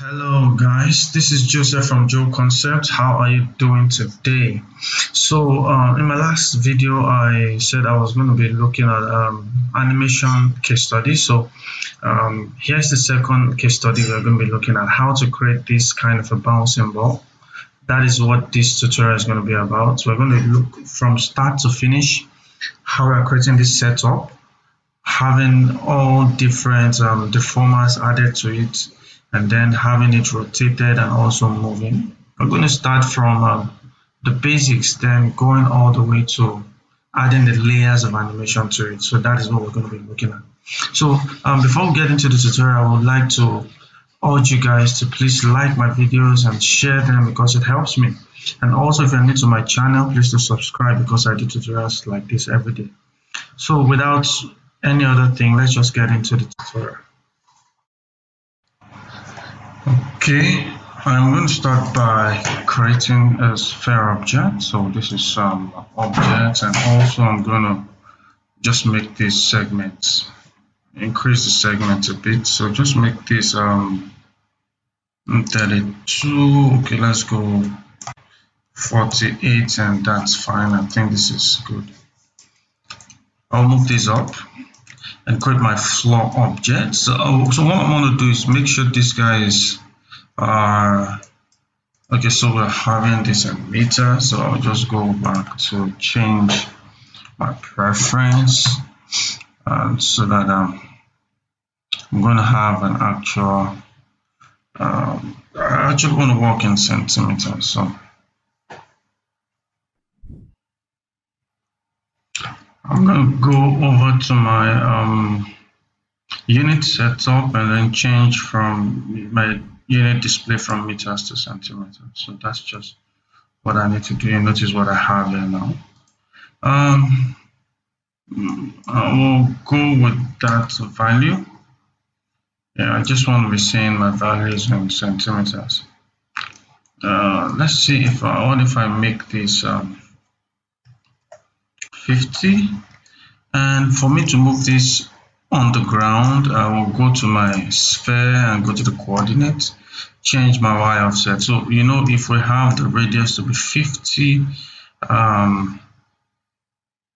Hello guys, this is Joseph from Joe Concept. How are you doing today? In my last video, I said I was going to be looking at animation case study. Here's the second case study. We're going to be looking at how to create this kind of a bouncing ball. That is what this tutorial is going to be about. So we're going to look from start to finish how we're creating this setup, having all different deformers added to it, and then having it rotated and also moving. We're going to start from the basics, then going all the way to adding the layers of animation to it. So that is what we're going to be looking at. Before we get into the tutorial, I would like to urge you guys to please like my videos and share them because it helps me. And also, if you're new to my channel, please do subscribe because I do tutorials like this every day. So without any other thing, let's just get into the tutorial. Okay, I'm going to start by creating a sphere object. So this is some objects, and also I'm going to just make these segments, increase the segments a bit. So just make this 32. Okay, let's go 48, and that's fine. I think this is good. I'll move this up and create my floor object. So what I want to do is make sure this guy is okay. So we're having this in meter, so I'll just go back to change my preference, so that I'm going to have an actual I actually want to work in centimeters. So I'm going to go over to my unit setup and then change from my unit display from meters to centimeters. So that's just what I need to do. You notice what I have here now. I will go with that value. Yeah, I just want to be seeing my values in centimeters. Let's see if I make this 50, and for me to move this on the ground, I will go to my sphere and go to the coordinates, change my y offset. So if we have the radius to be 50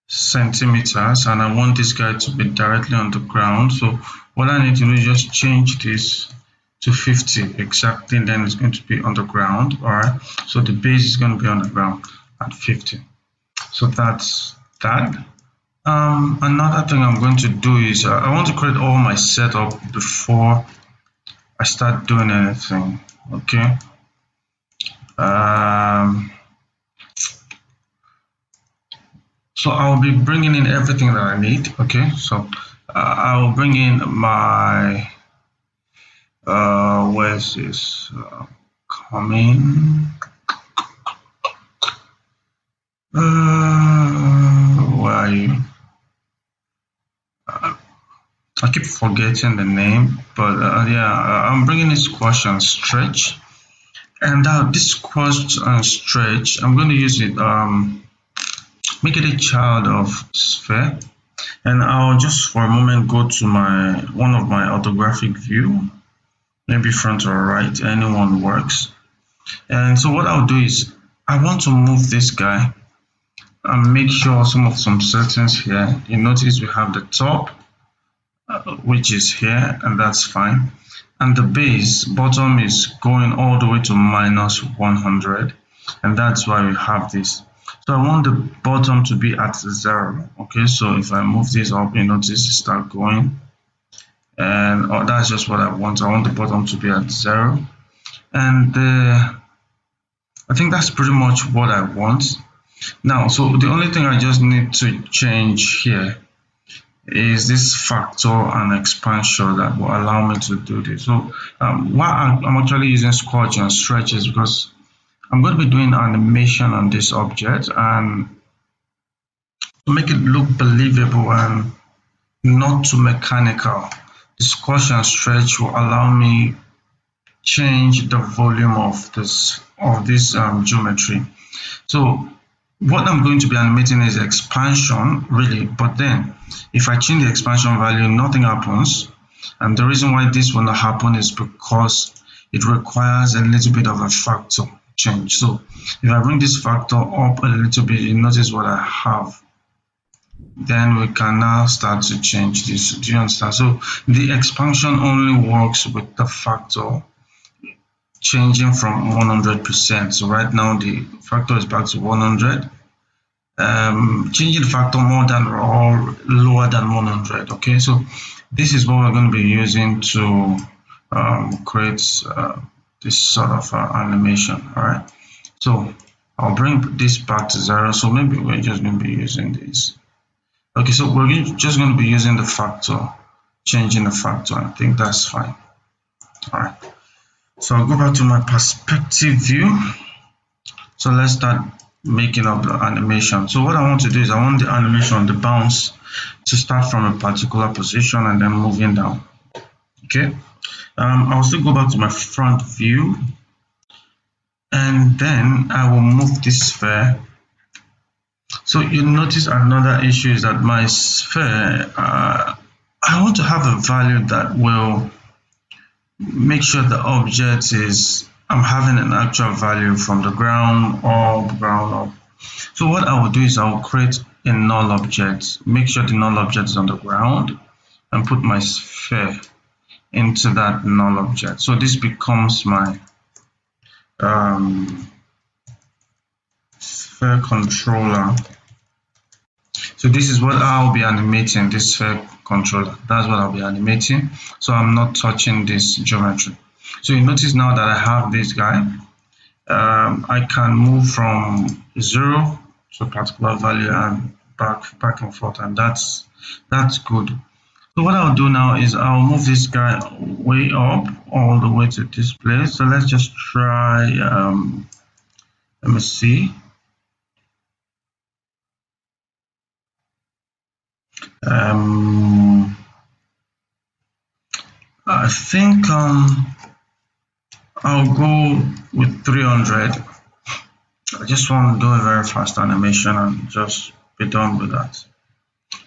centimeters, and I want this guy to be directly on the ground, so what I need to do is just change this to 50 exactly, and then it's going to be on the ground. All right, so the base is going to be on the ground at 50. So that's that. Another thing I'm going to do is I want to create all my setup before I start doing anything. Okay. So I'll be bringing in everything that I need. Okay. So I will bring in my where's this coming? Where are you? I keep forgetting the name, but yeah, I'm bringing this squash and stretch, and this squash and stretch, I'm going to use it, make it a child of sphere, and I'll just for a moment go to one of my orthographic view, maybe front or right, anyone works. And so what I'll do is I want to move this guy and make sure some settings here. You notice we have the top, which is here, and that's fine, and the base bottom is going all the way to -100, and that's why we have this. So I want the bottom to be at 0. Okay, so if I move this up, you notice it start going, and that's just what I want. I want the bottom to be at 0, and I think that's pretty much what I want. Now, so the only thing I just need to change here is this factor and expansion that will allow me to do this. So why I'm actually using squash and stretch is because I'm going to be doing animation on this object, and to make it look believable and not too mechanical, the squash and stretch will allow me change the volume of this geometry. So what I'm going to be animating is expansion, really, but then if I change the expansion value, nothing happens. And the reason why this will not happen is because it requires a little bit of a factor change. So if I bring this factor up a little bit, you notice what I have. Then we can now start to change this. Do you understand? So the expansion only works with the factor changing from 100%. So right now the factor is back to 100. Changing the factor more than or lower than 100. Okay, so this is what we're going to be using to create this sort of animation. All right, so I'll bring this back to 0. So maybe we're just going to be using this. Okay, so we're just going to be using the factor, changing the factor. I think that's fine. All right, so I'll go back to my perspective view. So let's start making up the animation. So what I want to do is I want the animation, the bounce, to start from a particular position and then moving down. Okay, I'll still go back to my front view, and then I will move this sphere. So you notice another issue is that my sphere, I want to have a value that will make sure the object is, I'm having an actual value from the ground up. So what I will do is I will create a null object, make sure the null object is on the ground, and put my sphere into that null object. So this becomes my sphere controller. So this is what I'll be animating, this sphere controller. That's what I'll be animating. So I'm not touching this geometry. So you notice now that I have this guy. I can move from 0 to a particular value and back and forth, and that's good. So what I'll do now is I'll move this guy way up all the way to this place. So let's just try, let me see. I think I'll go with 300. I just want to do a very fast animation and just be done with that.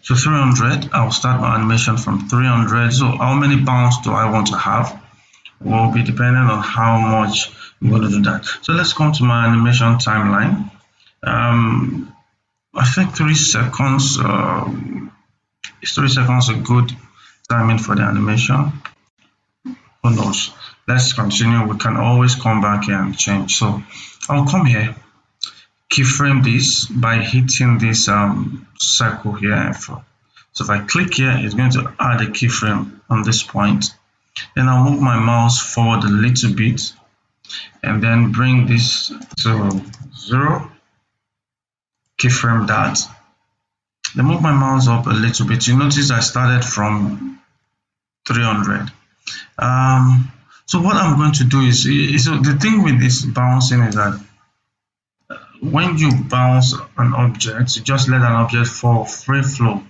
So 300, I'll start my animation from 300. So how many bounce do I want to have will be depending on how much I'm going to do that. So let's come to my animation timeline. I think 3 seconds. Is 3 seconds a good timing for the animation? Who knows? Let's continue. We can always come back here and change. So I'll come here, keyframe this by hitting this circle here. So if I click here, it's going to add a keyframe on this point. Then I'll move my mouse forward a little bit and then bring this to 0, keyframe that. Then move my mouse up a little bit. You notice I started from 300. So what I'm going to do is so the thing with this bouncing is that when you bounce an object, you just let an object fall free flow.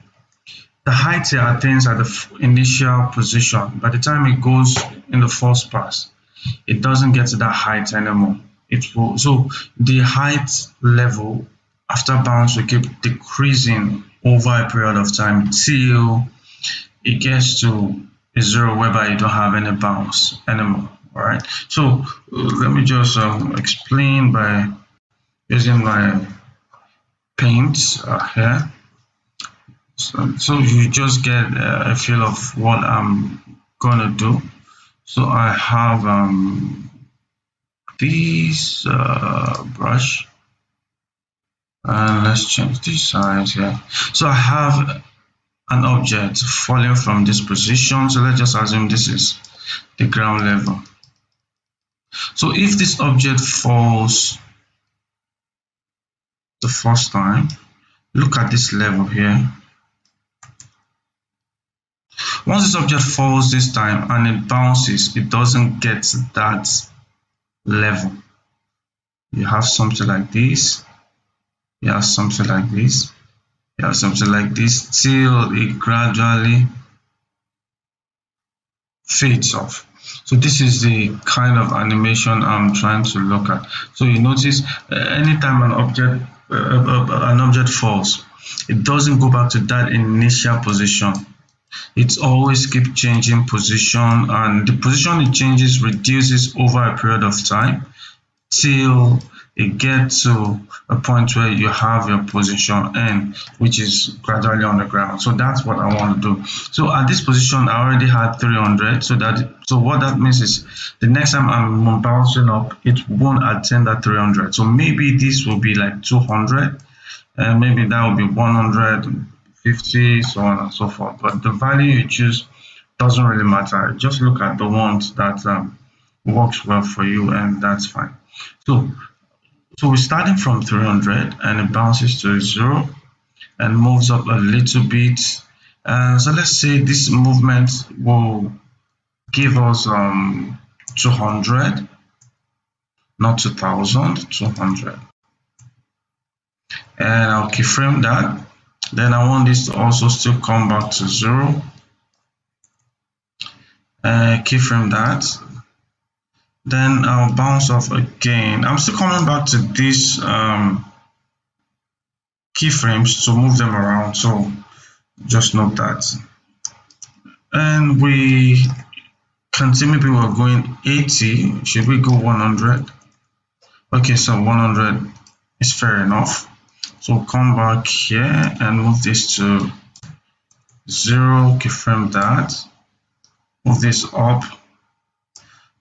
The height it attains at the initial position, by the time it goes in the first pass, it doesn't get to that height anymore. So the height level after bounce will keep decreasing over a period of time till it gets to a 0 whereby you don't have any bounce anymore. All right, so let me just explain by using my paint here. So you just get a feel of what I'm gonna do. So I have this brush, and let's change this size here. So I have an object falling from this position. So let's just assume this is the ground level. So if this object falls the first time, look at this level here. Once this object falls this time and it bounces, it doesn't get to that level. You have something like this, you have something like this, you have something like this, till it gradually fades off. So this is the kind of animation I'm trying to look at. So you notice anytime an object falls, it doesn't go back to that initial position. It's always keep changing position, and the position it changes reduces over a period of time till it gets to a point where you have your position n, which is gradually on the ground. So that's what I want to do. So at this position I already had 300, so what that means is the next time I'm bouncing up, it won't attain that 300. So maybe this will be like 200, and maybe that will be 150, so on and so forth. But the value you choose doesn't really matter. Just look at the ones that works well for you, and that's fine. So we're starting from 300 and it bounces to 0 and moves up a little bit. So let's say this movement will give us 200, not 2000, 200. And I'll keyframe that. Then I want this to also still come back to 0. Keyframe that. Then I'll bounce off again. I'm still coming back to these keyframes to move them around, so just note that. And we can see maybe we're going 80. Should we go 100? Okay, so 100 is fair enough. So come back here and move this to 0, keyframe that, move this up.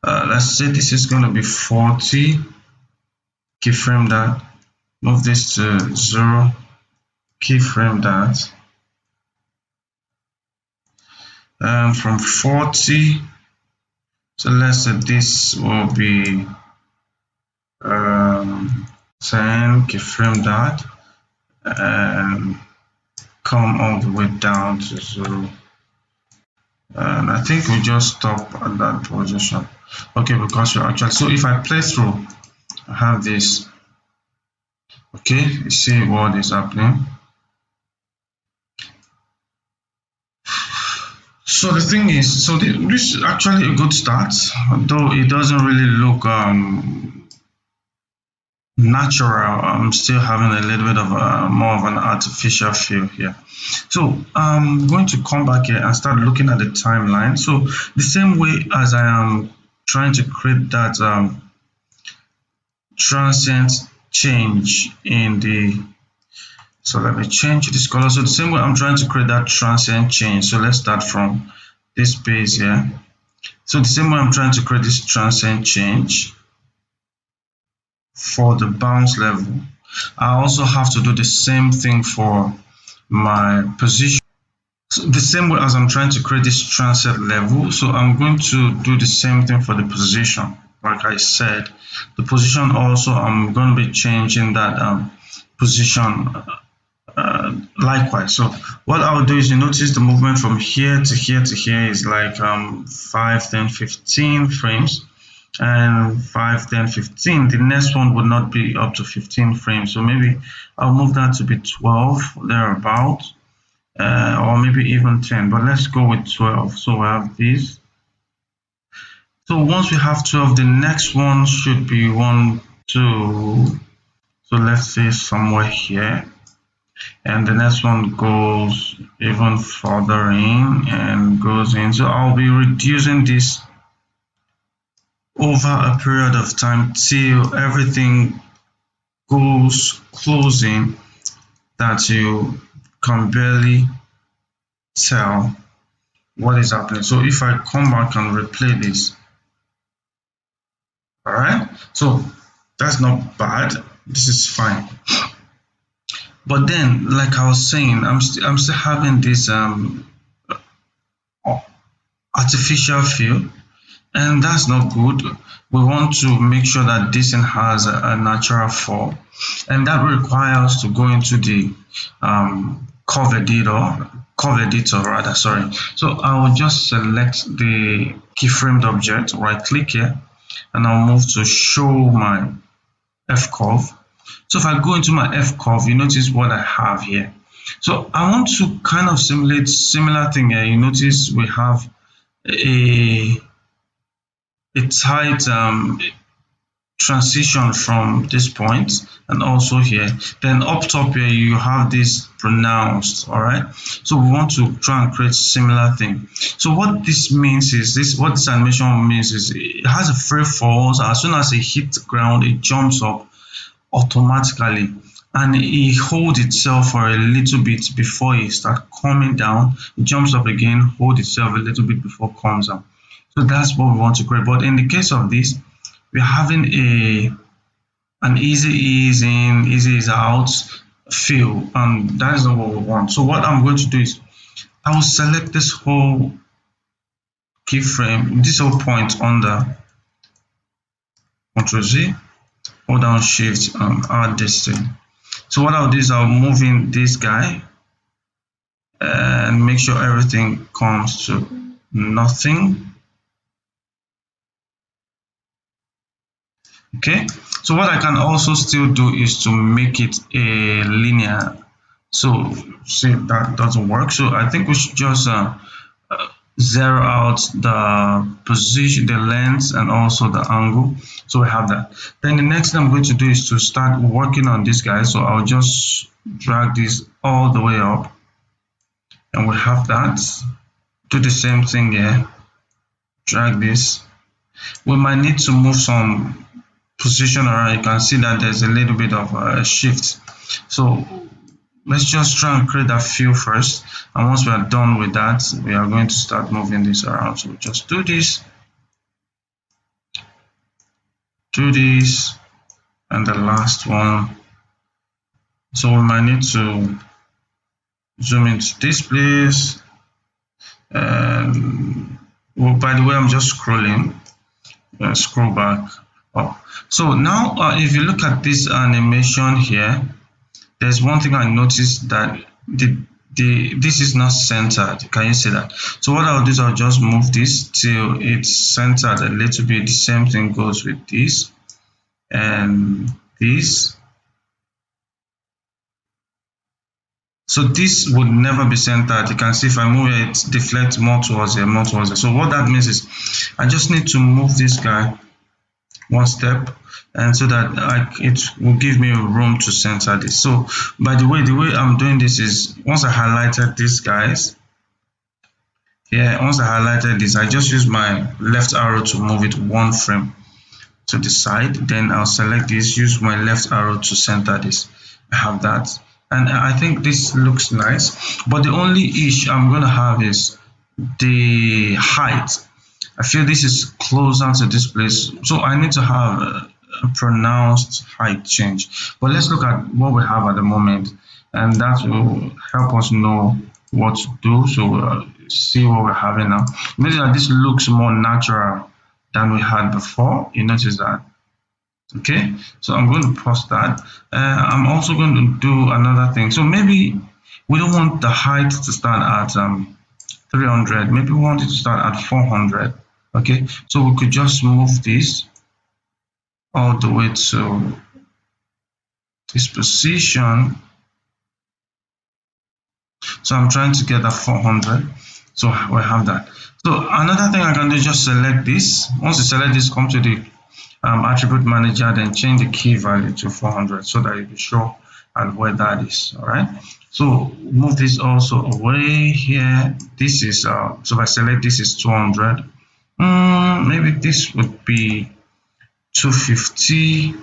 Let's say this is going to be 40, keyframe that, move this to 0, keyframe that, and from 40, so let's say this will be 10, keyframe that, and come all the way down to 0. And I think we just stop at that position. Okay, because we're actually, so if I play through, I have this. Okay, you see what is happening. So the thing is, so this is actually a good start, though it doesn't really look natural. I'm still having a little bit of more of an artificial feel here. So I'm going to come back here and start looking at the timeline. So the same way as I am trying to create that transient change in the, so let me change this color. So the same way I'm trying to create that transient change. So let's start from this page here. So the same way I'm trying to create this transient change for the bounce level, I also have to do the same thing for my position. So the same way as I'm trying to create this transient level, so I'm going to do the same thing for the position. Like I said, the position also, I'm going to be changing that position likewise. So what I'll do is, you notice the movement from here to here to here is like 5, 10, 15 frames. And 5, 10, 15, the next one would not be up to 15 frames. So maybe I'll move that to be 12, thereabout, or maybe even 10, but let's go with 12. So we have this. So once we have 12, the next one should be 1, 2. So let's say somewhere here. And the next one goes even further in and goes in. So I'll be reducing this over a period of time till everything goes closing that you can barely tell what is happening. So if I come back and replay this, all right, so that's not bad, this is fine. But then, like I was saying, I'm still having this artificial feel, and that's not good. We want to make sure that this thing has a natural fall, and that requires us to go into the curve editor rather, sorry. So I will just select the keyframed object, right click here, and I'll move to show my F curve. So if I go into my F curve, you notice what I have here. So I want to kind of simulate similar thing here. You notice we have a tight transition from this point and also here. Then up top here you have this pronounced. All right, so we want to try and create similar thing. So what this means is what this animation means is it has a free fall. So as soon as it hits the ground, it jumps up automatically and it holds itself for a little bit before it starts coming down. It jumps up again, hold itself a little bit before it comes down. So that's what we want to create. But in the case of this, we're having an easy ease in, easy ease out feel, and that is not what we want. So what I'm going to do is I will select this whole keyframe, this whole point under Ctrl Z, hold down Shift and add this thing. So what I'll do is I'll move in this guy and make sure everything comes to nothing. Okay, so what I can also still do is to make it a linear. So see, that doesn't work. So I think we should just zero out the position, the length, and also the angle. So we have that. Then the next thing I'm going to do is to start working on this guy. So I'll just drag this all the way up, and we have that. Do the same thing here. Drag this. We might need to move some position around. You can see that there's a little bit of a shift. So let's just try and create that feel first, and once we are done with that, we are going to start moving this around. So we just do this, and the last one. So we might need to zoom into this place, and well, by the way, I'm just scrolling. Scroll back up. So now if you look at this animation here, there's one thing I noticed, that this is not centered. Can you see that? So what I'll do is I'll just move this till it's centered a little bit. The same thing goes with this and this. So this would never be centered. You can see if I move it, it deflects more towards here, more towards here. So what that means is I just need to move this guy one step, and so that it will give me room to center this. So by the way I'm doing this is, once I highlighted these guys here, once I highlighted this, I just use my left arrow to move it one frame to the side. Then I'll select this, use my left arrow to center this. I have that, and I think this looks nice. But the only issue I'm going to have is the height. I feel this is closer to this place, so I need to have a pronounced height change. But let's look at what we have at the moment, and that will help us know what to do. So see what we're having now. Notice that this looks more natural than we had before. You notice that? Okay, so I'm going to pause that. I'm also going to do another thing. So maybe we don't want the height to start at 300. Maybe we want it to start at 400. Okay, so we could just move this all the way to this position. So I'm trying to get that 400. So we have that. So another thing I can do is just select this. Once you select this, come to the attribute manager, then change the key value to 400 so that you'll be sure at where that is. All right, so move this also away here. This is so if I select this is 200. Maybe this would be 250,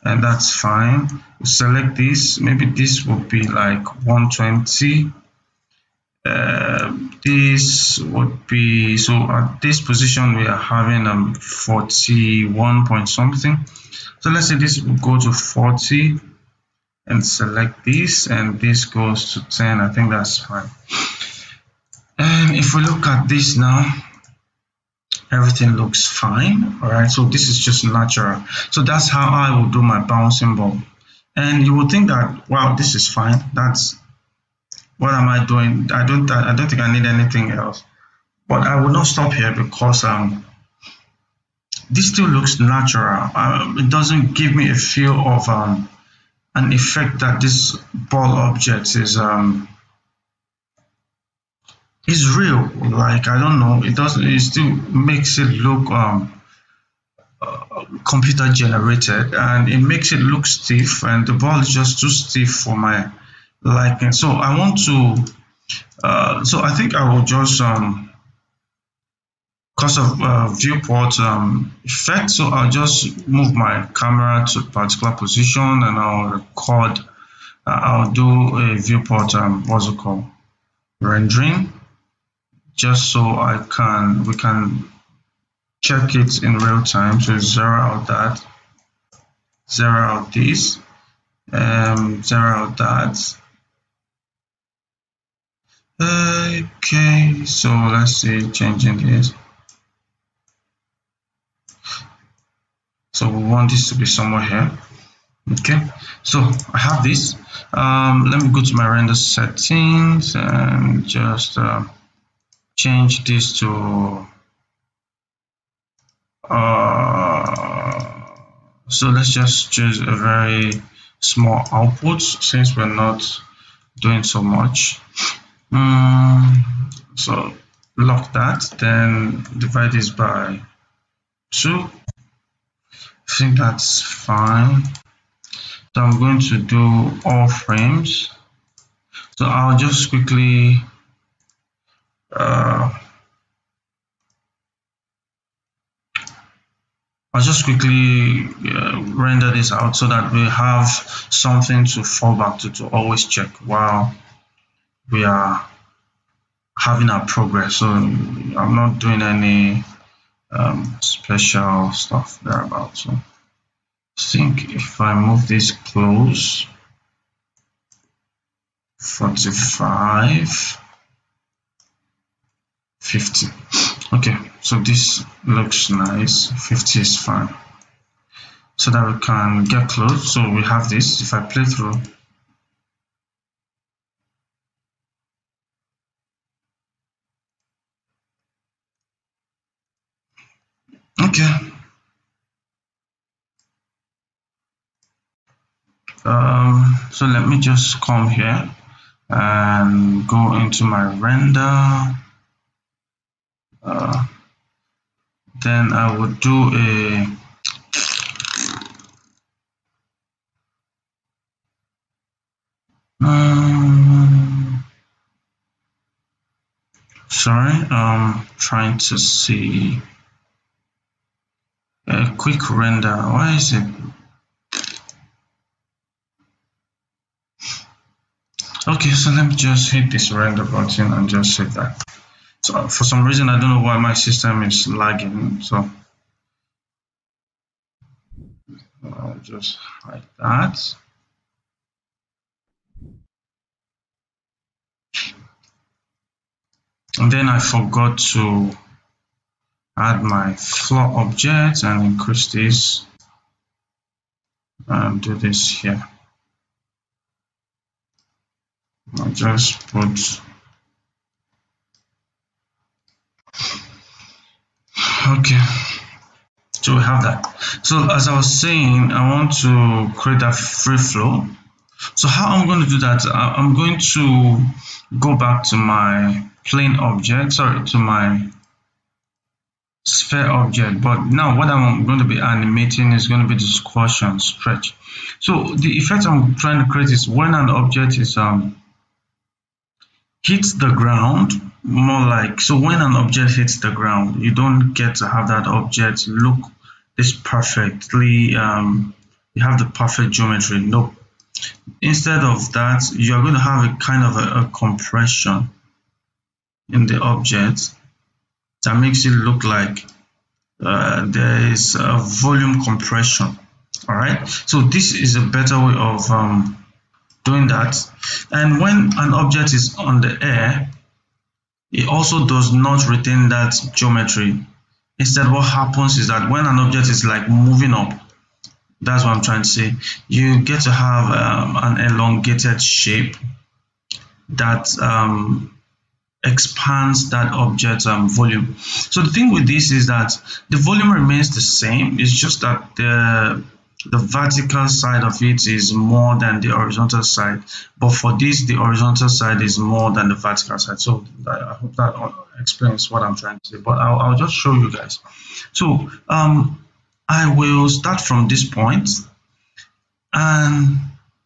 and that's fine. We select this, maybe this would be like 120. This would be, so at this position we are having 41 point something. So let's say this will go to 40 and select this, and this goes to 10. I think that's fine. And if we look at this now, everything looks fine. All right, so this is just natural. So that's how I will do my bouncing ball. And you will think that, wow, this is fine. That's what am I doing? I don't think I need anything else. But I will not stop here, because this still looks natural. It doesn't give me a feel of an effect that this ball object is real. Like, I don't know, it doesn't, it still makes it look computer generated, and it makes it look stiff, and the ball is just too stiff for my liking. So I want to so I think I will just because of viewport effect, so I'll just move my camera to a particular position and I'll record. I'll do a viewport what's it called, rendering, just so we can check it in real time. So zero out that, zero out this, zero out that. Okay, so let's see, changing this. So we want this to be somewhere here. Okay, so I have this. Let me go to my render settings and just change this to so let's just choose a very small output since we're not doing so much. So lock that, then divide this by 2. I think that's fine. So I'm going to do all frames. So I'll just quickly render this out so that we have something to fall back to always check while we are having our progress. So I'm not doing any special stuff thereabout. So I think if I move this close, 45, 50. Okay, so this looks nice. 50 is fine. So that we can get close. So we have this. If I play through, okay. So let me just come here and go into my render. Then I would do a sorry, I'm trying to see a quick render. Why is it? Okay, so let me just hit this render button and just save that. So for some reason, I don't know why my system is lagging. So I'll just hide that. And then I forgot to add my floor object and increase this and do this here. I'll just put okay, so we have that. So as I was saying, I want to create a free flow. So how I'm going to do that, I'm going to go back to my plane object, sorry, to my sphere object, but now what I'm going to be animating is going to be the squash and stretch. So the effect I'm trying to create is when an object is hits the ground, more like, so when an object hits the ground, you don't get to have that object look this perfectly, you have the perfect geometry. Nope. Instead of that, you're going to have a kind of a compression in the object that makes it look like there is a volume compression. All right, so this is a better way of doing that. And when an object is on the air, it also does not retain that geometry. Instead, what happens is that when an object is like moving up, that's what I'm trying to say, you get to have an elongated shape that expands that object volume. So the thing with this is that the volume remains the same. It's just that the vertical side of it is more than the horizontal side, but for this the horizontal side is more than the vertical side. So I hope that explains what I'm trying to say, but I'll just show you guys. So I will start from this point, and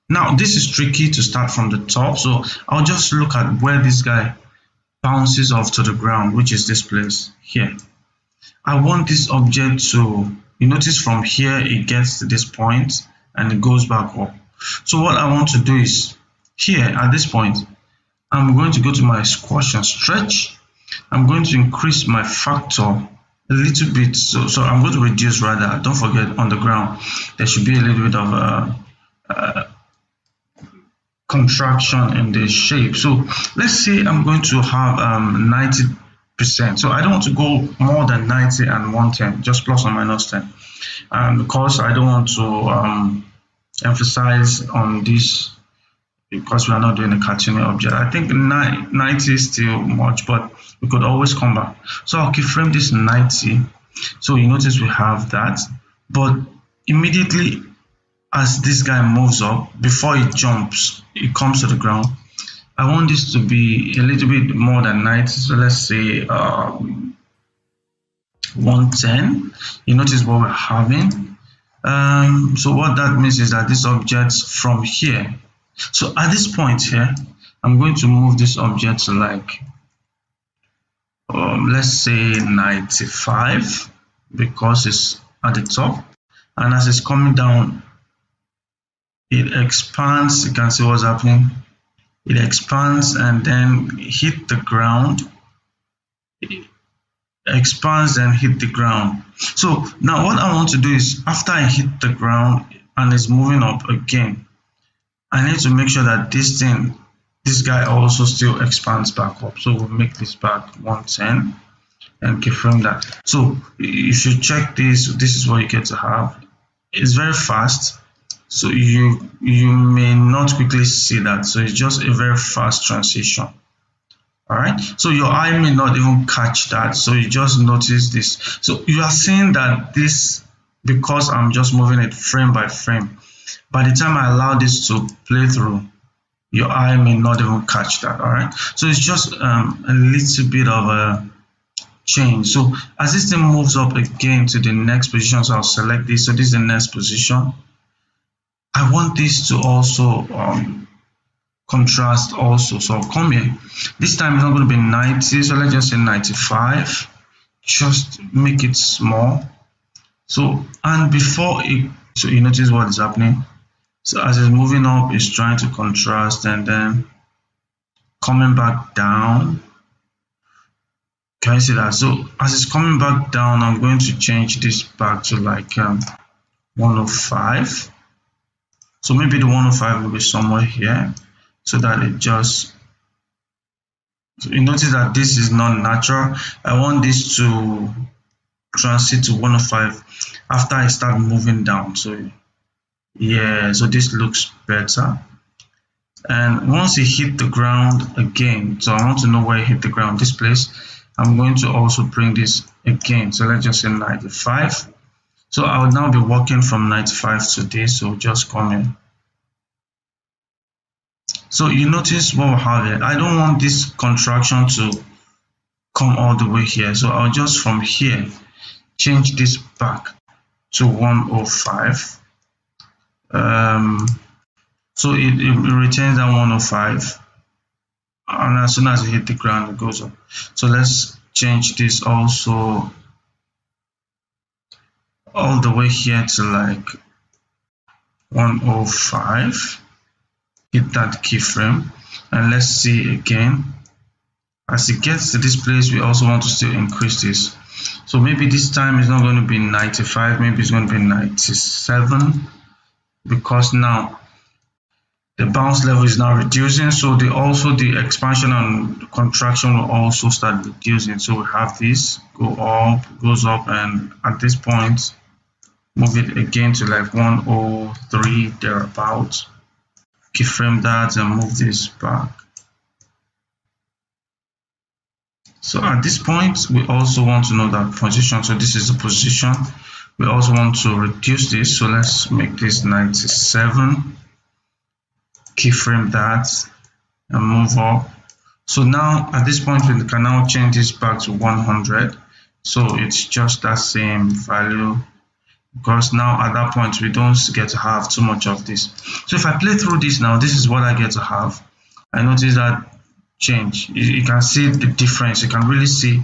now this is tricky to start from the top, so I'll just look at where this guy bounces off to the ground, which is this place here. I want this object to, you notice from here it gets to this point and it goes back up. So what I want to do is here at this point, I'm going to go to my squash and stretch. I'm going to increase my factor a little bit. So I'm going to reduce rather. Don't forget on the ground, there should be a little bit of a contraction in the shape. So let's say I'm going to have 90%. So I don't want to go more than 90 and 110, just plus or minus 10. And because I don't want to emphasize on this, because we are not doing a cartooning object, I think 90 is still much, but we could always come back. So I'll keyframe this 90. So you notice we have that, but immediately as this guy moves up, before it jumps, it comes to the ground, I want this to be a little bit more than 90. So let's say 110. You notice what we're having. So what that means is that this object from here, so at this point here, I'm going to move this object to like let's say 95, because it's at the top, and as it's coming down it expands. You can see what's happening. It expands and then hit the ground. It expands and hit the ground. So now what I want to do is, after I hit the ground and it's moving up again, I need to make sure that this guy also still expands back up. So we'll make this back 110 and keyframe that. So you should check this. This is what you get to have. It's very fast, so you may not quickly see that. So it's just a very fast transition. All right, so your eye may not even catch that, so you just notice this. So you are seeing that this, because I'm just moving it frame by frame, by the time I allow this to play through, your eye may not even catch that. All right, so it's just a little bit of a change. So as this thing moves up again to the next position, so I'll select this. So this is the next position. I want this to also contrast also. So I'll come here. This time it's not going to be 90, so let's just say 95. Just make it small. So, and before it, so you notice what is happening. So as it's moving up, it's trying to contrast, and then coming back down. Can you see that? So as it's coming back down, I'm going to change this back to like 105. So maybe the 105 will be somewhere here, so that it just, so you notice that this is not natural. I want this to transit to 105 after I start moving down. So yeah, so this looks better. And once it hit the ground again, so I want to know where it hit the ground, this place, I'm going to also bring this again. So let's just say 95. So I will now be working from 95 to this, so just come in. So you notice what we have here. I don't want this contraction to come all the way here, so I'll just from here change this back to 105. So it retains that 105, and as soon as it hit the ground, it goes up. So let's change this also all the way here to like 105. Hit that keyframe, and let's see again. As it gets to this place, we also want to still increase this. So maybe this time it's not going to be 95, maybe it's going to be 97, because now the bounce level is now reducing, so the expansion and contraction will also start reducing. So we have this go up, goes up, and at this point move it again to like 103 thereabouts. Keyframe that and move this back. So at this point we also want to know that position. So this is the position. We also want to reduce this, so let's make this 97. Keyframe that and move up. So now at this point we can now change this back to 100, so it's just that same value. because now at that point we don't get to have too much of this. So if I play through this now, this is what I get to have. I notice that change. You can see the difference. You can really see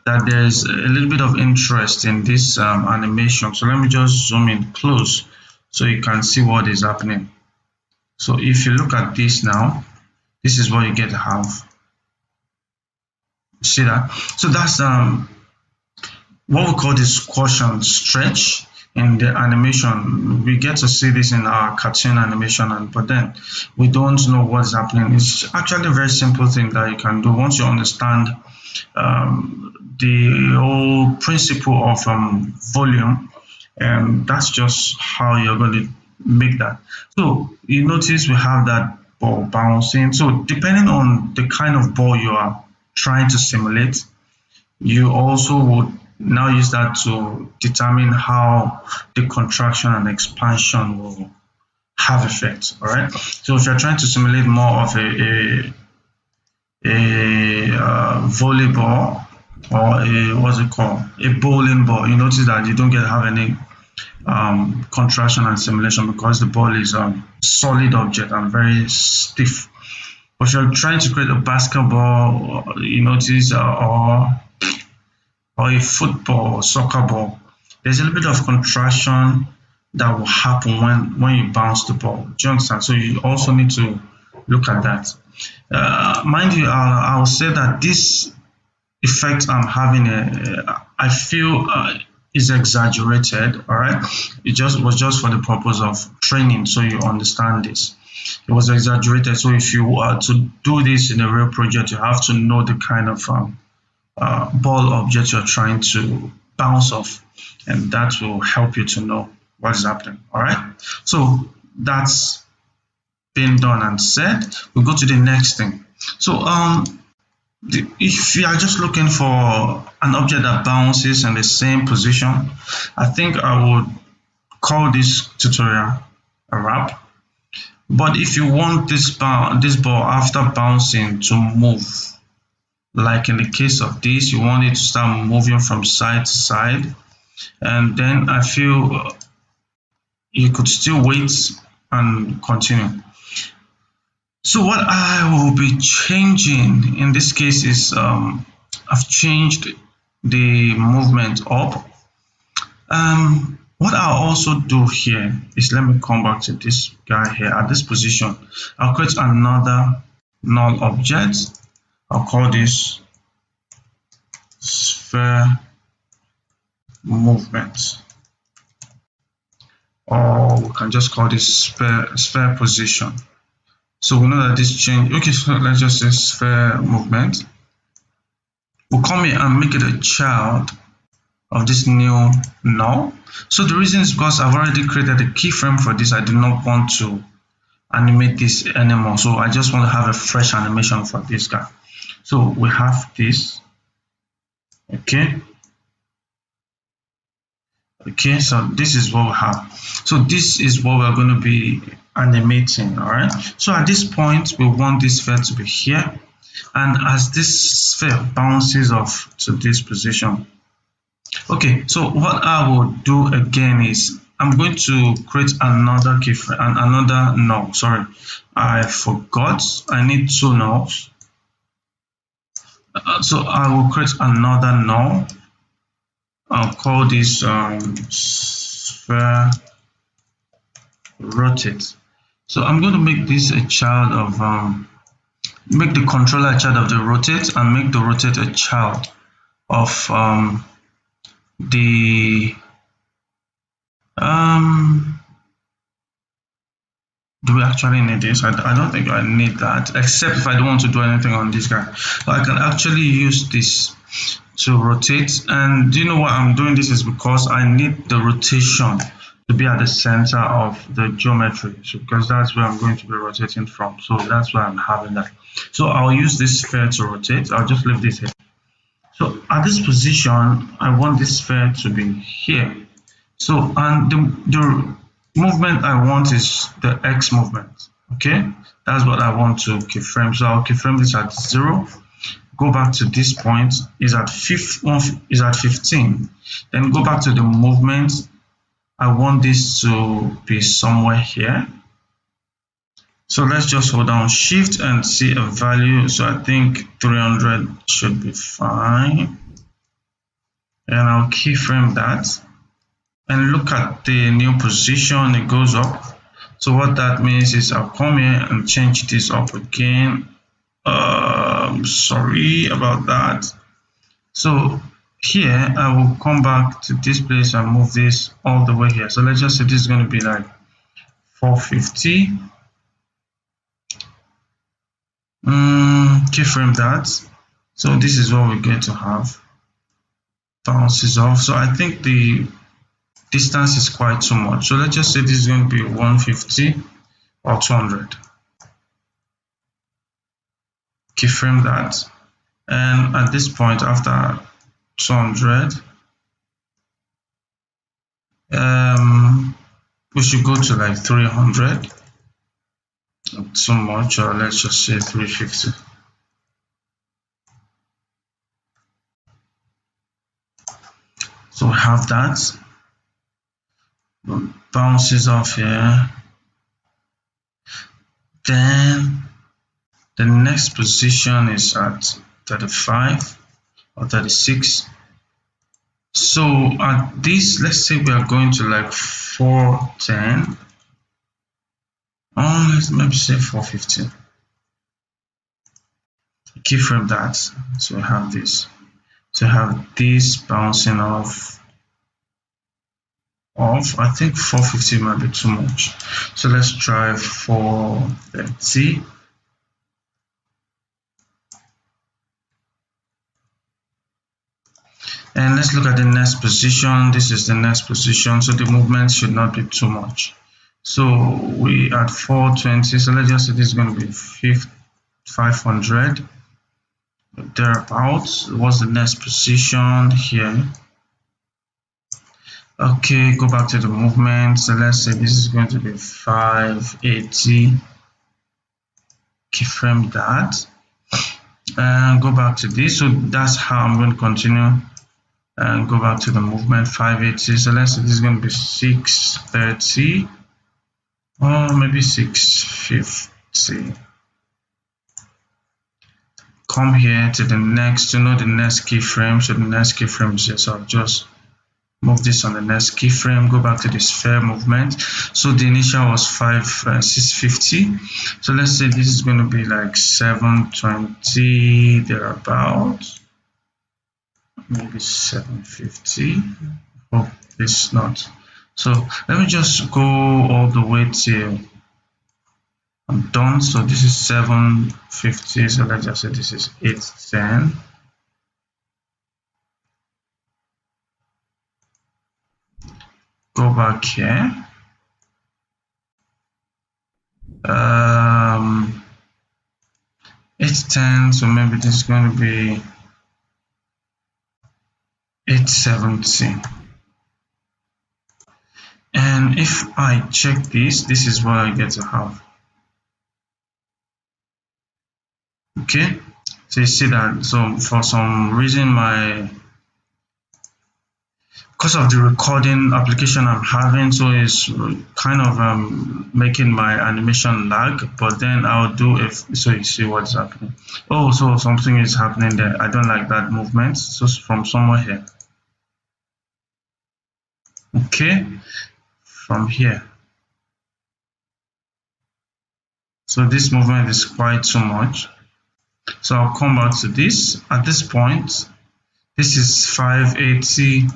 that there's a little bit of interest in this animation. So let me just zoom in close so you can see what is happening. So if you look at this now, this is what you get to have. See that? So that's what we call this quotient stretch in the animation. We get to see this in our cartoon animation, but then we don't know what's happening. It's actually a very simple thing that you can do once you understand the whole principle of volume, and that's just how you're going to make that. So you notice we have that ball bouncing. So depending on the kind of ball you are trying to simulate, you also would now use that to determine how the contraction and expansion will have effect. All right. So if you're trying to simulate more of a volleyball or what's it called, a bowling ball, you notice that you don't have any contraction and simulation because the ball is a solid object and very stiff. But if you're trying to create a basketball, you notice, or a football or soccer ball, there's a little bit of contraction that will happen when you bounce the ball. Do you understand? So you also need to look at that. Mind you, I will say that this effect I'm having, I feel is exaggerated. All right, it was just for the purpose of training, so you understand this. It was exaggerated. So if you are to do this in a real project, you have to know the kind of ball object you're trying to bounce off, and that will help you to know what is happening. All right, so that's been done and said. We'll go to the next thing. So if you are just looking for an object that bounces in the same position, I think I would call this tutorial a wrap. But if you want this ball after bouncing to move, like in the case of this, you want it to start moving from side to side, and then I feel you could still wait and continue. So what I will be changing in this case is I've changed the movement up. What I'll also do here is, let me come back to this guy here at this position. I'll create another null object. I'll call this sphere movement, or we can just call this sphere position. So we know that this change. Okay, so let's just say sphere movement. We'll come here and make it a child of this new null. So the reason is because I've already created a keyframe for this. I do not want to animate this anymore, so I just want to have a fresh animation for this guy. So we have this. Okay, so this is what we have. So this is what we're going to be animating. All right, so at this point we want this sphere to be here, and as this sphere bounces off to this position. Okay, so what I will do again is I'm going to create another keyframe and another null. Sorry, I forgot. I need two nulls. So I will create another null. I'll call this sphere rotate. So I'm going to make this a child of make the controller a child of the rotate, and make the rotate a child of the do we actually need this? I don't think I need that, except if I don't want to do anything on this guy. But I can actually use this to rotate. And do you know why I'm doing this? Is because I need the rotation to be at the center of the geometry, so because that's where I'm going to be rotating from. So that's why I'm having that. So I'll use this sphere to rotate. I'll just leave this here. So at this position, I want this sphere to be here. So, and the movement I want is the X movement. Okay, that's what I want to keyframe. So I'll keyframe this at 0. Go back to this point, is at 15. Then go back to the movement I want this to be somewhere here. So let's just hold down shift and see a value. So I think 300 should be fine. And I'll keyframe that. And look at the new position, it goes up. So what that means is I'll come here and change this up again. Sorry about that. So here I will come back to this place and move this all the way here. So let's just say this is going to be like 450. Keyframe that. So this is what we're going to have. Bounces off. So I think the distance is quite too much. So let's just say this is going to be 150 or 200. Keyframe that. And at this point, after 200, we should go to like 300. Not too much, or let's just say 350. So we have that. Bounces off here. Then the next position is at 35 or 36. So at this, let's say we are going to like 410. Let's maybe say 450. Keyframe that. So we have this. So we have this bouncing off. I think 450 might be too much. So let's try 430. And let's look at the next position. This is the next position. So the movement should not be too much. So we at 420. So let's just say this is going to be 500. Thereabouts. What's the next position here? Okay, go back to the movement. So let's say this is going to be 580. Keyframe that. And go back to this. So that's how I'm going to continue. And go back to the movement 580. So let's say this is going to be 630 or maybe 650. Come here to the next to know the next keyframe. So the next keyframe is here. So I'll just move this on the next keyframe. Go back to the sphere movement. So the initial was 650. So let's say this is going to be like 720 thereabouts. Maybe 750. Hope it's not. So let me just go all the way till I'm done. So this is 750. So let's just say this is 810. Go back here. 810. So maybe this is going to be 870. And if I check this, this is what I get to have. Okay, so you see that. So for some reason, because of the recording application I'm having, so it's kind of making my animation lag. But then I'll do so you see what's happening. Oh, so something is happening there. I don't like that movement. So from somewhere here. Okay, from here. So this movement is quite too much. So I'll come back to this. At this point, this is 580.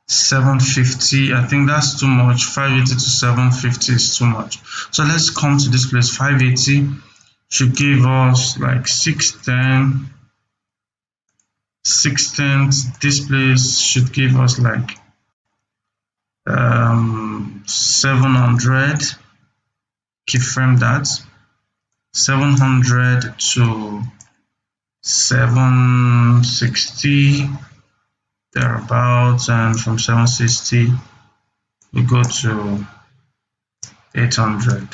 750. I think that's too much. 580 to 750 is too much. So let's come to this place. 580 should give us like 610. 610. This place should give us like 700. Keyframe that. 700 to 760 thereabouts, and from 760 we go to 800.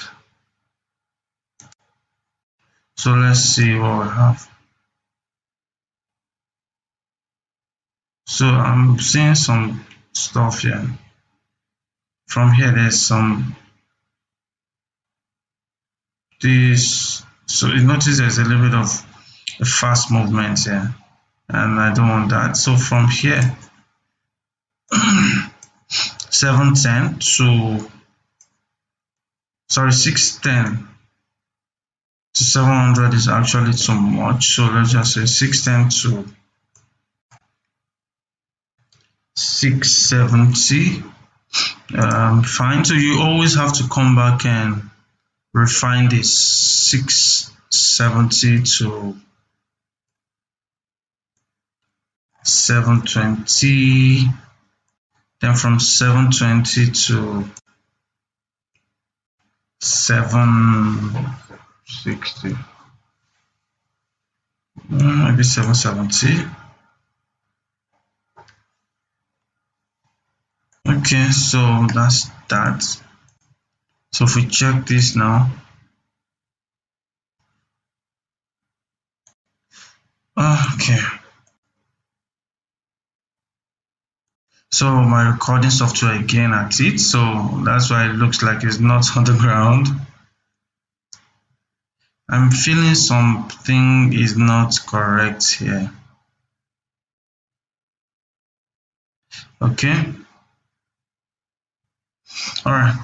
So let's see what we have. So I'm seeing some stuff here. From here, there's some this. So you notice there's a little bit of a fast movement here, and I don't want that. So from here, 710 to 610 to 700 is actually too much. So let's just say 610 to 670. Fine. So you always have to come back and refine this 670 to 720, then from 720 to 760, maybe 770. Okay, so that's that. So if we check this now, okay. So my recording software again at it, so that's why it looks like it's not on the ground. I'm feeling something is not correct here. Okay. All right.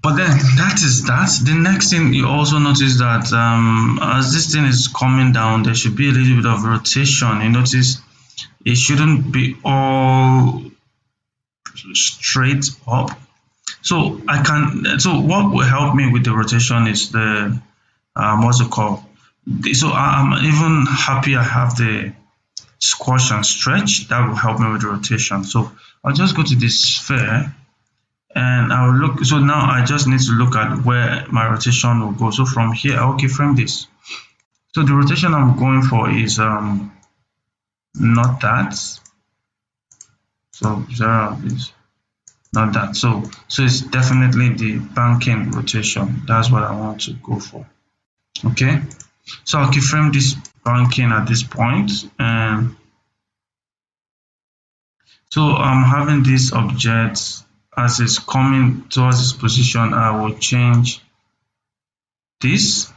But then that is that. The next thing you also notice that as this thing is coming down, there should be a little bit of rotation. You notice it shouldn't be all straight up. So what will help me with the rotation is the what's it called? So I'm even happy I have the squash and stretch. That will help me with the rotation. So I'll just go to this sphere and I'll look. So now I just need to look at where my rotation will go. So from here, I'll keyframe this. So the rotation I'm going for is not that. So 0 is not that. So it's definitely the banking rotation. That's what I want to go for. Okay. So I'll keyframe this banking at this point, and so I'm having this object as it's coming towards this position. I will change this.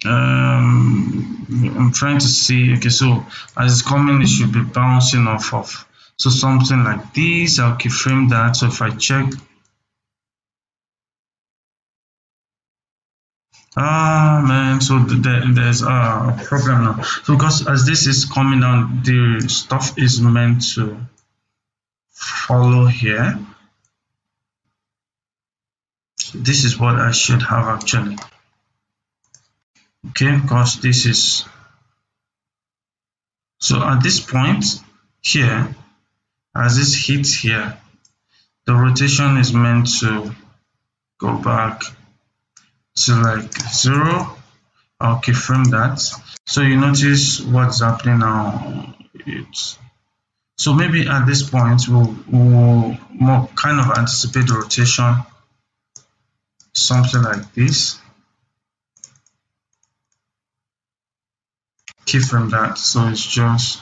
I'm trying to see. Okay, so as it's coming, it should be bouncing off of. So something like this. I'll keyframe that. So if I check, man, so there's a problem now. So because as this is coming down, the stuff is meant to follow here. This is what I should have actually. Okay, because this is, so at this point here, as this hits here, the rotation is meant to go back to like 0. I'll keyframe that. So you notice what's happening now. So maybe at this point we'll more kind of anticipate the rotation, something like this. Keyframe that. So it's just,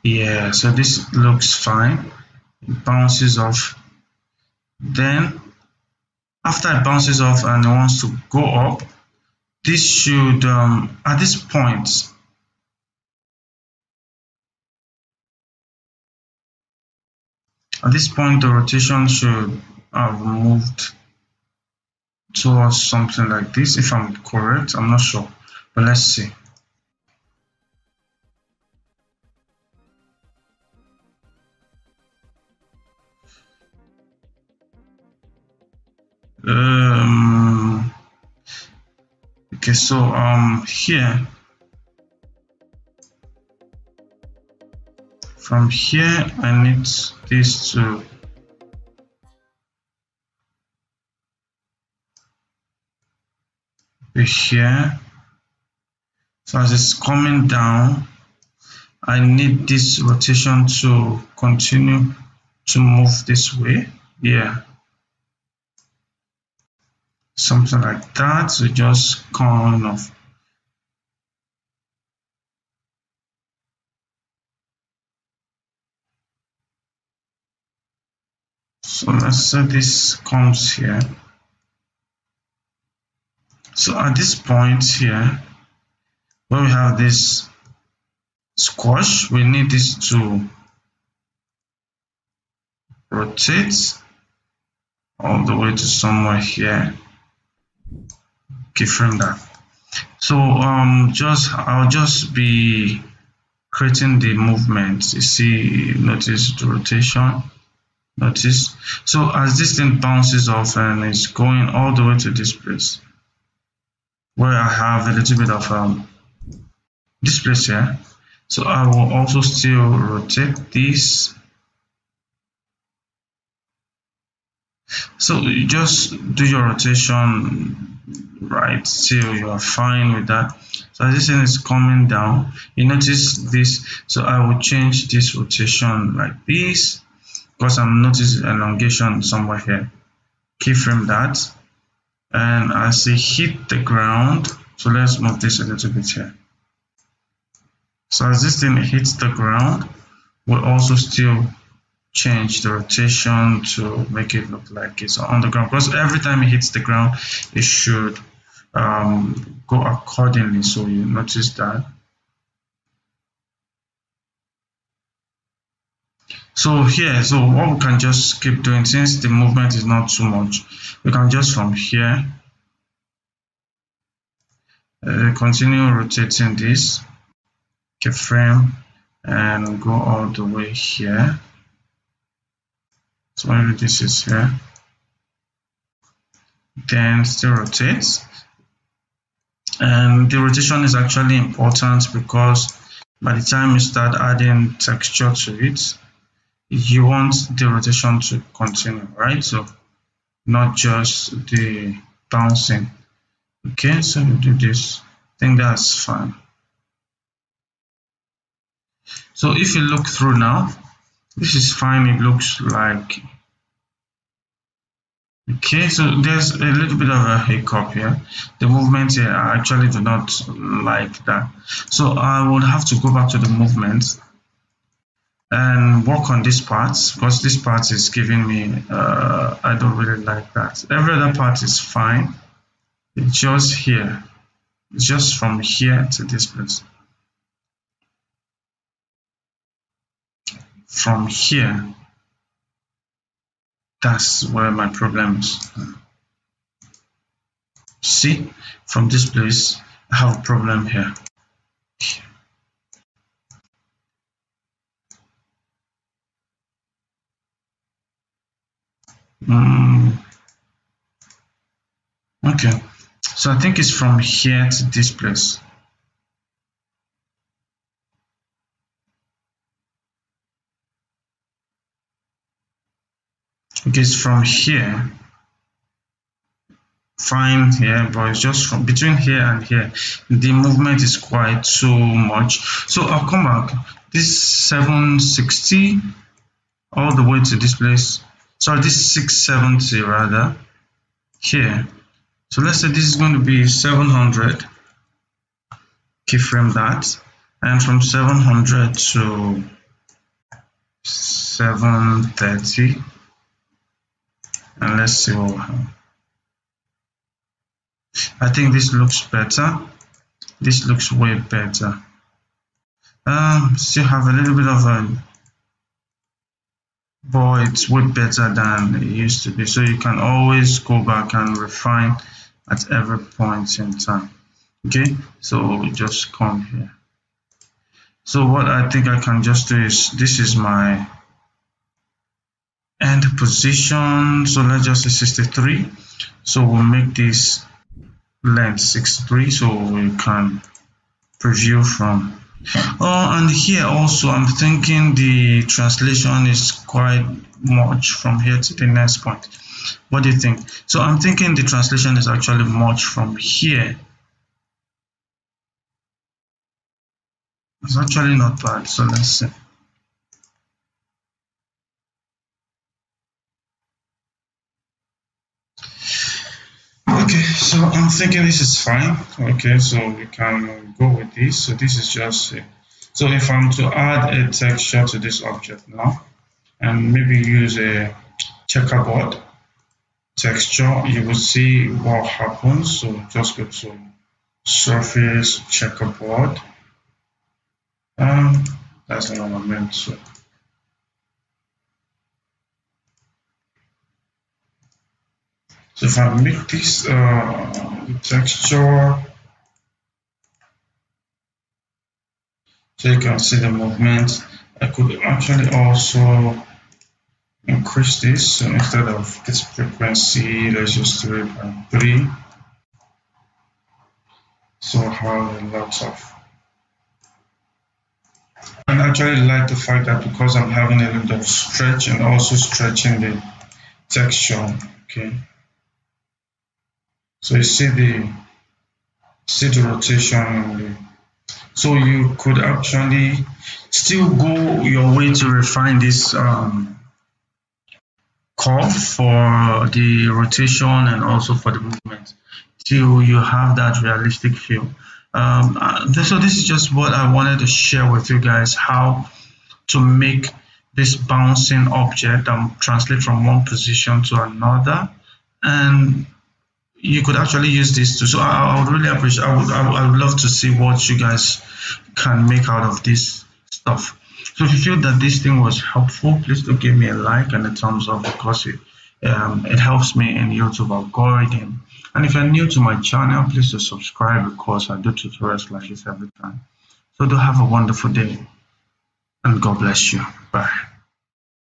yeah, so this looks fine. It bounces off. Then after it bounces off and it wants to go up, this should at this point, the rotation should have moved towards something like this, if I'm correct. I'm not sure, but let's see. Okay, so here, from here I need this to be here. So as it's coming down, I need this rotation to continue to move this way. Yeah, something like that. So just kind of so let's say this comes here. So at this point here, where we have this squash, we need this to rotate all the way to somewhere here. Keyframe that. So I'll just be creating the movement. You see, notice the rotation. Notice. So as this thing bounces off and it's going all the way to this place, where I have a little bit of this place here. So I will also still rotate this. So you just do your rotation right till you are fine with that. So as this thing is coming down, you notice this. So I will change this rotation like this because I'm noticing elongation somewhere here. Keyframe that, and as it hit the ground, so let's move this a little bit here. So as this thing hits the ground, we'll also still change the rotation to make it look like it's on the ground, because every time it hits the ground it should go accordingly. So you notice that. So here, so what we can just keep doing, since the movement is not too much, we can just from here continue rotating this keyframe and go all the way here. So maybe this is here, then still rotate. And the rotation is actually important because by the time you start adding texture to it, you want the rotation to continue, right? So not just the bouncing. Okay, so we do this. I think that's fine. So if you look through now, this is fine. It looks like okay. So there's a little bit of a hiccup here. The movement here, I actually do not like that. So I would have to go back to the movement and work on this part, because this part is giving me I don't really like that. Every other part is fine. It's just here. It's just from here to this place. From here, that's where my problem is. See, from this place, I have a problem here. Okay, so I think it's from here to this place. Okay, it's from here. Fine here, but it's just from between here and here. The movement is quite too much. So I'll come back. This 760 all the way to this place. Sorry, this 670 rather here. So let's say this is going to be 700. Keyframe that, and from 700 to 730, and let's see what we have. I think this looks better. This looks way better. Still have a little bit of a, but it's way better than it used to be. So you can always go back and refine at every point in time. Okay, so we just come here. So what I think I can just do is, this is my end position. So let's just say 63. So we'll make this length 63 so we can preview from. Oh, and here also I'm thinking the translation is quite much from here to the next point. What do you think? So I'm thinking the translation is actually much from here. It's actually not bad. So let's see. So I'm thinking this is fine. Okay, so we can go with this. So this is just so if I'm to add a texture to this object now, and maybe use a checkerboard texture, you will see what happens. So just go to surface checkerboard. That's not what I meant. So if I make this texture, so you can see the movement. I could actually also increase this. So instead of this frequency, let's just do it by 3. So I have a lot of. I actually like the fact that because I'm having a little of stretch and also stretching the texture. Okay. So you see the rotation and the, so you could actually still go your way to refine this curve for the rotation and also for the movement till you have that realistic feel. So this is just what I wanted to share with you guys, how to make this bouncing object translate from one position to another, and you could actually use this too. So I would really appreciate. I would love to see what you guys can make out of this stuff. So if you feel that this thing was helpful, please do give me a like and a thumbs up, because it helps me in YouTube algorithm. And if you're new to my channel, please do subscribe, because I do tutorials like this every time. So do have a wonderful day, and God bless you. Bye.